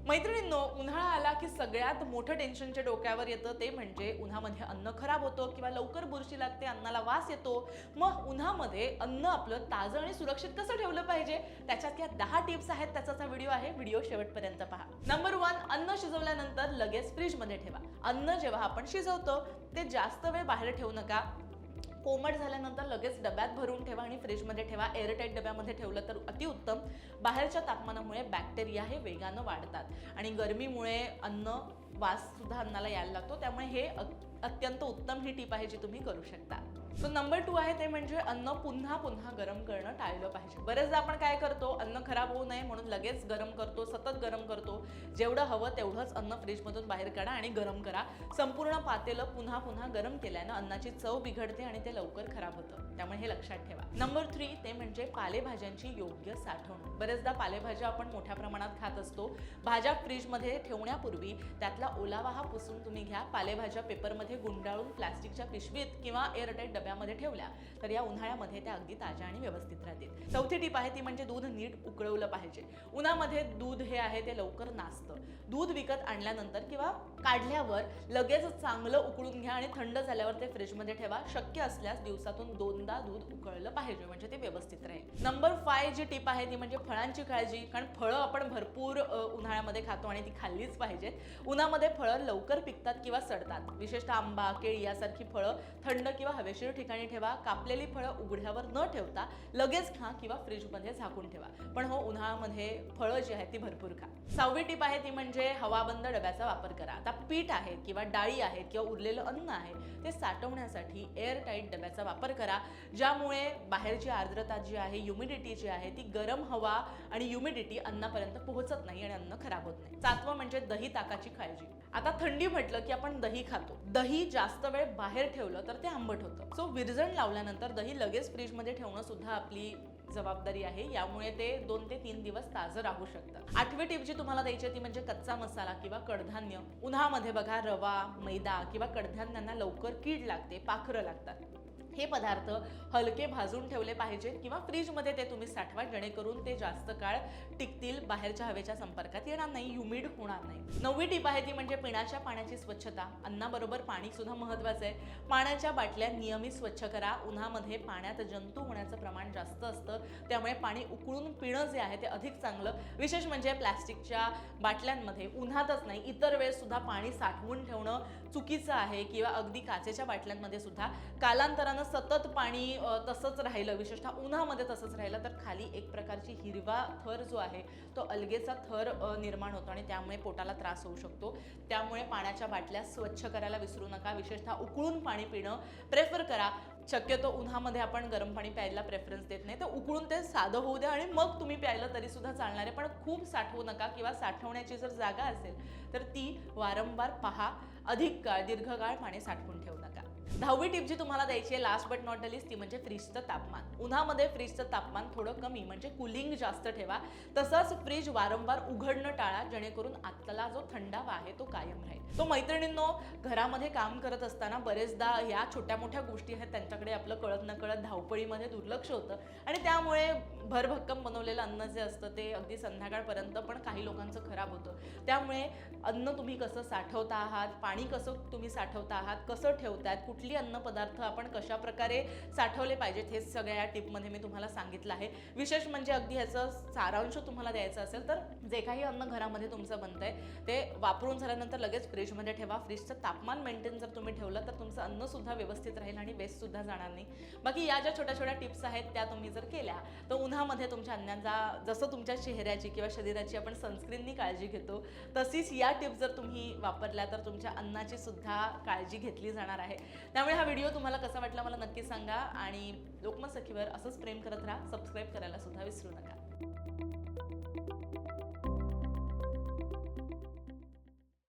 मैत्रिणींनो, उन्हाळा आला की सगळ्यात मोठं टेन्शनच्या डोक्यावर येतं ते म्हणजे उन्हामध्ये अन्न खराब होतं किंवा लवकर बुरशी लागते, अन्नाला वास येतो. मग उन्हामध्ये अन्न आपलं ताजं आणि सुरक्षित कसं ठेवलं पाहिजे, त्याच्यातल्या 10 टिप्स आहेत. त्याचाच हा व्हिडिओ आहे. व्हिडिओ शेवटपर्यंत पहा. नंबर 1, अन्न शिजवल्यानंतर लगेच फ्रीजमध्ये ठेवा. अन्न जेव्हा आपण शिजवतो ते जास्त वेळ बाहेर ठेवू नका. कोमट झाल्यानंतर लगेच डब्यात भरून ठेवा आणि फ्रीजमध्ये ठेवा. एअरटाईट डब्यामध्ये ठेवलं तर अतिउत्तम. बाहेरच्या तापमानामुळे बॅक्टेरिया हे वेगानं वाढतात आणि गरमीमुळे वास सुद्धा अन्नाला यायला लागतो. त्यामुळे हे अत्यंत उत्तम ही टिप आहे जी तुम्ही करू शकता. सो नंबर 2 आहे ते म्हणजे अन्न पुन्हा पुन्हा गरम करणं टाळलं पाहिजे. बरेचदा आपण काय करतो, अन्न खराब होऊ नये म्हणून लगेच गरम करतो, सतत गरम करतो. जेवढं हवं तेवढंच अन्न फ्रीजमधून बाहेर काढा आणि गरम करा. संपूर्ण पातेलं पुन्हा पुन्हा गरम केल्यानं अन्नाची चव बिघडते आणि ते लवकर खराब होतं. त्यामुळे हे लक्षात ठेवा. नंबर 3 ते म्हणजे पालेभाज्यांची योग्य साठवणूक. बरेचदा पालेभाज्या आपण मोठ्या प्रमाणात खात असतो. भाज्या फ्रीजमध्ये ठेवण्यापूर्वी त्यातला ओलावा हा पुसून तुम्ही घ्या. पालेभाज्या पेपरमध्ये गुंडाळून प्लास्टिकच्या पिशवीत किंवा एअरटाईट डब्यामध्ये ठेवल्या तर या उन्हाळ्यामध्ये त्या अगदी ताज्या आणि व्यवस्थित राहतील. चौथी टिप आहे ती म्हणजे दूध नीट उकळवलं पाहिजे. उन्हामध्ये दूध हे आहे ते लवकर नासतं. दूध विकत आणल्यानंतर किंवा काढल्यावर लगेच चांगलं उकळून घ्या आणि थंड झाल्यावर ते फ्रीजमध्ये ठेवा. शक्य असल्यास दिवसातून 2दा दूध उकळलं पाहिजे म्हणजे ते व्यवस्थित राहील. नंबर 5 जी टिप आहे ती म्हणजे फळांची काळजी. कारण फळं आपण भरपूर उन्हाळ्यामध्ये खातो आणि ती खाल्लीच पाहिजेत. उन्हामध्ये फळं लवकर पिकतात किंवा सडतात. विशेषतः आंबा, केळी यासारखी फळं थंड किंवा हवेशीर ठिकाणी ठेवा. कापलेली फळं उघड्यावर न ठेवता लगेच खा किंवा फ्रीजमध्ये झाकून ठेवा. पण हो, उन्हाळ्यामध्ये फळं जी आहेत ती भरपूर खा. 6वी टिप आहे ती म्हणजे हवाबंद डब्याचा वापर करा. आता पीठ आहे किंवा डाळी आहेत किंवा उरलेलं अन्न आहे ते साठवण्यासाठी एअरटाईट डब्याचा वापर करा. ज्यामुळे बाहेरची आर्द्रता जी आहे, ह्युमिडिटी जी आहे, ती गरम हवा आणि ह्युमिडिटी अन्नापर्यंत पोहोचत नाही आणि अन्न खराब होत नाही. 7वं म्हणजे दही ताकाची काळजी. आता थंडी म्हटलं की आपण दही खातो. दही जास्त वेळ बाहेर ठेवलं तर ते आंबट होतं. सो विरजण लावल्यानंतर दही लगेच फ्रीजमध्ये ठेवणं सुद्धा आपली जबाबदारी आहे. यामुळे ते 2 ते 3 दिवस ताजं राहू शकतं. 8वी टिप जी तुम्हाला द्यायची ती म्हणजे कच्चा मसाला किंवा कडधान्य. उन्हामध्ये बघा, रवा, मैदा किंवा कडधान्यांना लवकर कीड लागते, पाखरं लागतात. हे पदार्थ हलके भाजून ठेवले पाहिजेत किंवा फ्रीजमध्ये ते तुम्ही साठवा, जेणेकरून ते जास्त काळ टिकतील, बाहेरच्या हवेच्या संपर्कात येणार नाही, ह्युमिड होणार नाही. 9वी टिप आहे ती म्हणजे पिण्याच्या पाण्याची स्वच्छता. अन्नाबरोबर पाणी सुद्धा महत्त्वाचं आहे. पाण्याच्या बाटल्या नियमित स्वच्छ करा. उन्हामध्ये पाण्यात जंतू होण्याचं प्रमाण जास्त असतं. त्यामुळे पाणी उकळून पिणं जे आहे ते अधिक चांगलं. विशेष म्हणजे प्लास्टिकच्या बाटल्यांमध्ये उन्हातच नाही, इतर वेळेस सुद्धा पाणी साठवून ठेवणं चुकीचं आहे किंवा अगदी काचेच्या बाटल्यांमध्ये सुद्धा कालांतरानं सतत पाणी तसंच राहिलं, विशेषतः उन्हामध्ये तसंच राहिलं तर खाली एक प्रकारची हिरवा थर जो आहे तो अलगेचा थर निर्माण होतो आणि त्यामुळे पोटाला त्रास होऊ शकतो. त्यामुळे पाण्याच्या बाटल्या स्वच्छ करायला विसरू नका. विशेषतः उकळून पाणी पिणं प्रेफर करा. शक्यतो उन्हामध्ये आपण गरम पाणी प्यायला प्रेफरन्स देत नाही, तर उकळून ते साधं होऊ द्या आणि मग तुम्ही प्यायलं तरी सुद्धा चालणार आहे. पण खूप साठवू नका किंवा साठवण्याची जर जागा असेल तर ती वारंवार पहा. अधिक काळ, दीर्घकाळ पाणी साठवून ठेवू नका. 10वी टिप जी तुम्हाला द्यायची आहे, last but not the list, ती म्हणजे फ्रीजचं तापमान. उन्हामध्ये फ्रीजचं तापमान थोडं कमी म्हणजे कूलिंग जास्त ठेवा. तसंच फ्रीज वारंवार उघडणं टाळा, जेणेकरून आतला जो थंडावा आहे तो कायम राहील. तो मैत्रिणींनो, घरामध्ये काम करत असताना बरेचदा या छोट्या मोठ्या गोष्टी आहेत त्यांच्याकडे आपलं कळत नकळत धावपळीमध्ये दुर्लक्ष होतं आणि त्यामुळे भरभक्कम बनवलेलं अन्न जे असतं ते अगदी संध्याकाळपर्यंत पण काही लोकांचं खराब होतं. त्यामुळे अन्न तुम्ही कसं साठवता आहात, पाणी कसं तुम्ही साठवता आहात, कसं ठेवतायत, कुठली अन्नपदार्थ आपण कशा प्रकारे साठवले पाहिजेत, हे सगळ्या या टिपमध्ये मी तुम्हाला सांगितलं आहे. विशेष म्हणजे अगदी ह्याचं सारांश तुम्हाला द्यायचं असेल तर जे काही अन्न घरामध्ये तुमचं बनतंय ते वापरून झाल्यानंतर लगेच फ्रीजमध्ये ठेवा. फ्रीजचं तापमान मेंटेन जर तुम्ही ठेवलं तर तुमचं अन्नसुद्धा व्यवस्थित राहील आणि वेस्टसुद्धा जाणार नाही. बाकी या ज्या छोट्या छोट्या टिप्स आहेत त्या तुम्ही जर केल्या तर उन्हामध्ये तुमच्या अन्नाचा, जसं तुमच्या चेहऱ्याची किंवा शरीराची आपण सनस्क्रीननी काळजी घेतो तशीच या टिप्स जर तुम्ही वापरल्या तर तुमच्या अन्नाची सुद्धा काळजी घेतली जाणार आहे. त्यामुळे हा व्हिडिओ तुम्हाला कसा वाटला मला नक्की सांगा आणि लोकमत सखीवर असंच प्रेम करत राहा. सबस्क्राईब करायला सुद्धा विसरू नका.